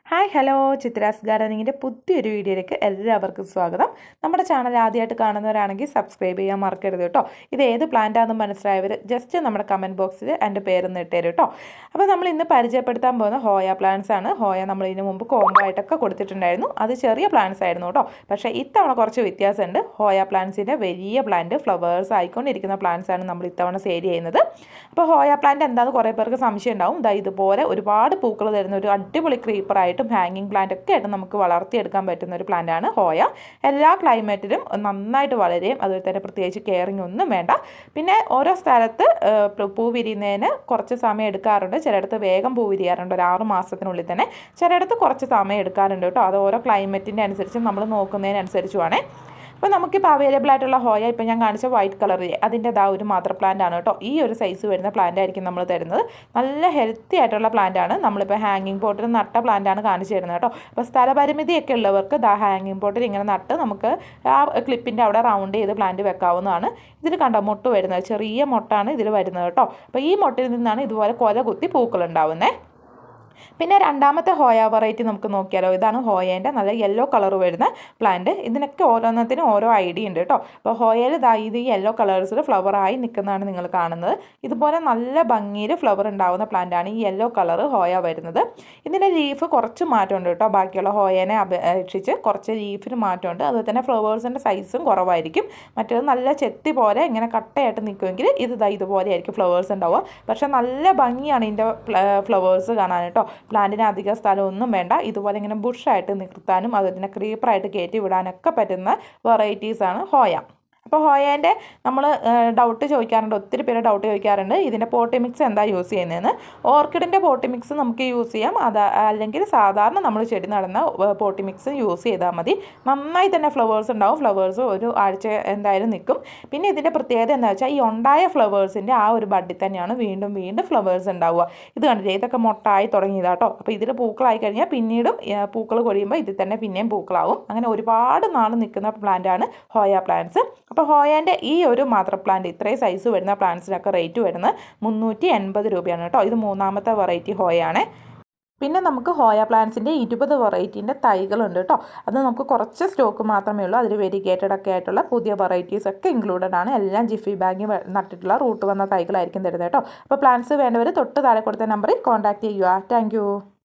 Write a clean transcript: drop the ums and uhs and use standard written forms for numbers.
Hi hello Chitra's ഗാർഡനിങ്ങിൻ്റെ പുതിയൊരു വീഡിയോയിലേക്ക് എല്ലാവർക്കും സ്വാഗതം. നമ്മുടെ ചാനൽ ആദ്യമായിട്ട് കാണുന്നവരാണെങ്കിൽ സബ്സ്ക്രൈബ് ചെയ്യാൻ മറക്കരുത് കേട്ടോ. ഇത് ഏത് പ്ലാന്റാണെന്ന് മനസ്സിലായവർ ജസ്റ്റ് നമ്മുടെ കമൻറ്റ് ബോക്സിൽ എൻ്റെ പേരൊന്ന് ഇട്ടേരും കേട്ടോ. അപ്പോൾ നമ്മൾ ഇന്ന് പരിചയപ്പെടുത്താൻ പോകുന്ന ഹോയ പ്ലാന്റ്സ് ആണ്. ഹോയ നമ്മൾ ഇതിന് മുമ്പ് കോംബോ ആയിട്ടൊക്കെ കൊടുത്തിട്ടുണ്ടായിരുന്നു. അത് ചെറിയ പ്ലാന്റ്സ് ആയിരുന്നു കേട്ടോ. പക്ഷേ ഇത്തവണ കുറച്ച് വ്യത്യാസമുണ്ട്. ഹോയ പ്ലാന്റ്സിൻ്റെ വലിയ പ്ലാന്റ് ഫ്ലവേഴ്സ് ആയിക്കൊണ്ടിരിക്കുന്ന പ്ലാന്റ്സ് ആണ് നമ്മൾ ഇത്തവണ സെയിൽ ചെയ്യുന്നത്. അപ്പോൾ ഹോയ പ്ലാന്റ് എന്താണെന്ന് കുറേ പേർക്ക് സംശയം ഉണ്ടാവും. ഇതുപോലെ ഒരുപാട് പൂക്കൾ തരുന്ന ഒരു അടിപൊളി ക്രീപ്പറായിട്ട് ഹാങ്ങിങ് പ്ലാന്റ് ഒക്കെ ആയിട്ട് നമുക്ക് വളർത്തിയെടുക്കാൻ പറ്റുന്ന ഒരു പ്ലാന്റ് ആണ് ഹോയ. എല്ലാ ക്ലൈമറ്റിലും നന്നായിട്ട് വളരെയും അതുപോലെ തന്നെ പ്രത്യേകിച്ച് കെയറിങ് ഒന്നും വേണ്ട. പിന്നെ ഓരോ സ്ഥലത്ത് പൂ വിരിയുന്നതിന് കുറച്ച് സമയം എടുക്കാറുണ്ട്. ചിലയിടത്ത് വേഗം പൂ വിരിയാറുണ്ട്, ഒരു 6 മാസത്തിനുള്ളിൽ തന്നെ. ചിലയിടത്ത് കുറച്ച് സമയം എടുക്കാറുണ്ട് കേട്ടോ. അത് ഓരോ ക്ലൈമറ്റിൻ്റെ അനുസരിച്ച് നമ്മൾ നോക്കുന്നതിനനുസരിച്ചുമാണ്. അപ്പോൾ നമുക്കിപ്പോൾ അവൈലബിൾ ആയിട്ടുള്ള ഹോയ ഇപ്പോൾ ഞാൻ കാണിച്ച വൈറ്റ് കളറിൽ അതിൻ്റെ ഒരു മദർ പ്ലാന്റ് ആണ് കേട്ടോ. ഈ ഒരു സൈസ് വരുന്ന പ്ലാന്റ് ആയിരിക്കും നമ്മൾ തരുന്നത്. നല്ല ഹെൽത്തി ആയിട്ടുള്ള പ്ലാന്റ് ആണ്. നമ്മളിപ്പോൾ ഹാങ്ങിങ് പോട്ടിൽ നട്ട പ്ലാന്റ് ആണ് കാണിച്ചു തരുന്നത് കേട്ടോ. അപ്പോൾ സ്ഥലപരിമിതിയൊക്കെ ഉള്ളവർക്ക് ഹാങ്ങിങ് പോട്ടിൽ ഇങ്ങനെ നട്ട് നമുക്ക് ആ ക്ലിപ്പിൻ്റെ അവിടെ റൗണ്ട് ചെയ്ത് പ്ലാന്റ് വെക്കാവുന്നതാണ്. ഇതിൽ കണ്ടോ മുട്ട് വരുന്നത്, ചെറിയ മുട്ടാണ് ഇതിൽ വരുന്നത് കേട്ടോ. അപ്പോൾ ഈ മുട്ടിൽ നിന്നാണ് ഇതുപോലെ കൊല കുത്തി പൂക്കൾ ഉണ്ടാവുന്നത്. പിന്നെ രണ്ടാമത്തെ ഹോയ വെറൈറ്റി നമുക്ക് നോക്കിയാലോ. ഇതാണ് ഹോയേൻ്റെ നല്ല യെല്ലോ കളർ വരുന്ന പ്ലാന്റ്. ഇതിനൊക്കെ ഓരോന്നത്തിനും ഓരോ ഐഡിയ ഉണ്ട് കേട്ടോ. അപ്പോൾ ഹോയയിൽ ഇത് യെല്ലോ കളേഴ്സിൽ ഫ്ലവറായി നിൽക്കുന്നതാണ് നിങ്ങൾ കാണുന്നത്. ഇതുപോലെ നല്ല ഭംഗിയിൽ ഫ്ലവർ ഉണ്ടാകുന്ന പ്ലാന്റാണ് ഈ യെല്ലോ കളർ ഹോയ വരുന്നത്. ഇതിൻ്റെ ലീഫ് കുറച്ച് മാറ്റമുണ്ട് കേട്ടോ. ബാക്കിയുള്ള ഹോയേനെ അപേക്ഷിച്ച് കുറച്ച് ലീഫിന് മാറ്റമുണ്ട്. അതുപോലെ തന്നെ ഫ്ലവേഴ്സിൻ്റെ സൈസും കുറവായിരിക്കും. മറ്റേത് നല്ല ചെത്തി പോലെ ഇങ്ങനെ കട്ടയായിട്ട് നിൽക്കുമെങ്കിൽ ഇതുപോലെ ആയിരിക്കും ഫ്ലവേഴ്സ് ഉണ്ടാവുക. പക്ഷേ നല്ല ഭംഗിയാണ് ഇതിൻ്റെ ഫ്ലവേഴ്സ് കാണാൻ കേട്ടോ. പ്ലാന്റിന് അധിക സ്ഥലമൊന്നും വേണ്ട. ഇതുപോലെ ഇങ്ങനെ ബുഷായിട്ട് നിർത്താനും അതിനെ ക്രീപ്പറായിട്ട് കയറ്റി വിടാനൊക്കെ പറ്റുന്ന വെറൈറ്റീസാണ് ഹോയ. അപ്പോൾ ഹോയേൻ്റെ നമ്മൾ ഡൗട്ട് ചോദിക്കാറുണ്ട്, ഒത്തിരി പേര് ഡൗട്ട് ചോദിക്കാറുണ്ട് ഇതിൻ്റെ പോട്ടി മിക്സ് എന്താ യൂസ് ചെയ്യുന്നതെന്ന്. ഓർക്കിഡിൻ്റെ പോട്ടി മിക്സ് നമുക്ക് യൂസ് ചെയ്യാം, അല്ലെങ്കിൽ സാധാരണ നമ്മൾ ചെടി നടന്ന പോട്ടി മിക്സ് യൂസ് ചെയ്താൽ മതി. നന്നായി തന്നെ ഫ്ലവേഴ്സ് ഉണ്ടാവും. ഫ്ലവേഴ്സ് ഒരു ആഴ്ച എന്തായാലും നിൽക്കും. പിന്നെ ഇതിൻ്റെ പ്രത്യേകത എന്താ വെച്ചാൽ ഈ ഉണ്ടായ ഫ്ലവേഴ്സിൻ്റെ ആ ഒരു ബഡിൽ തന്നെയാണ് വീണ്ടും വീണ്ടും ഫ്ലവേഴ്സ് ഉണ്ടാവുക. ഇത് കണ്ടില്ലേ, ഇതൊക്കെ മൊട്ടായി തുടങ്ങിയതാട്ടോ. അപ്പോൾ ഇതിൽ പൂക്കളായി കഴിഞ്ഞാൽ പിന്നീടും പൂക്കൾ കൊഴിയുമ്പോൾ ഇതിൽ തന്നെ പിന്നെയും പൂക്കളാവും. അങ്ങനെ ഒരുപാട് നാൾ നിൽക്കുന്ന പ്ലാന്റാണ് ഹോയ പ്ലാന്റ്സ്. അപ്പോൾ ഹോയേൻ്റെ ഈ ഒരു മദർ പ്ലാന്റ് ഇത്രയും സൈസ് വരുന്ന പ്ലാന്റ്സിനൊക്കെ റേറ്റ് വരുന്നത് 380 രൂപയാണ് കേട്ടോ. ഇത് മൂന്നാമത്തെ വെറൈറ്റി ഹോയാണ്. പിന്നെ നമുക്ക് ഹോയ പ്ലാന്റ്സിൻ്റെ 20 വെറൈറ്റീൻ്റെ തൈകളുണ്ട് കേട്ടോ. അത് നമുക്ക് കുറച്ച് സ്റ്റോക്ക് മാത്രമേ ഉള്ളൂ. അതിൽ വെരിഗേറ്റഡ് ഒക്കെ ആയിട്ടുള്ള പുതിയ വെറൈറ്റീസ് ഒക്കെ ഇൻക്ലൂഡഡ് ആണ്. എല്ലാം ജിഫി ബാഗിൽ നട്ടിട്ടുള്ള റൂട്ട് വന്ന തൈകളായിരിക്കും തരുന്നത് കേട്ടോ. അപ്പോൾ പ്ലാന്റ്സ് വേണ്ടവർ തൊട്ട് താഴെ കൊടുത്ത നമ്പറിൽ കോൺടാക്ട് ചെയ്യുക. താങ്ക്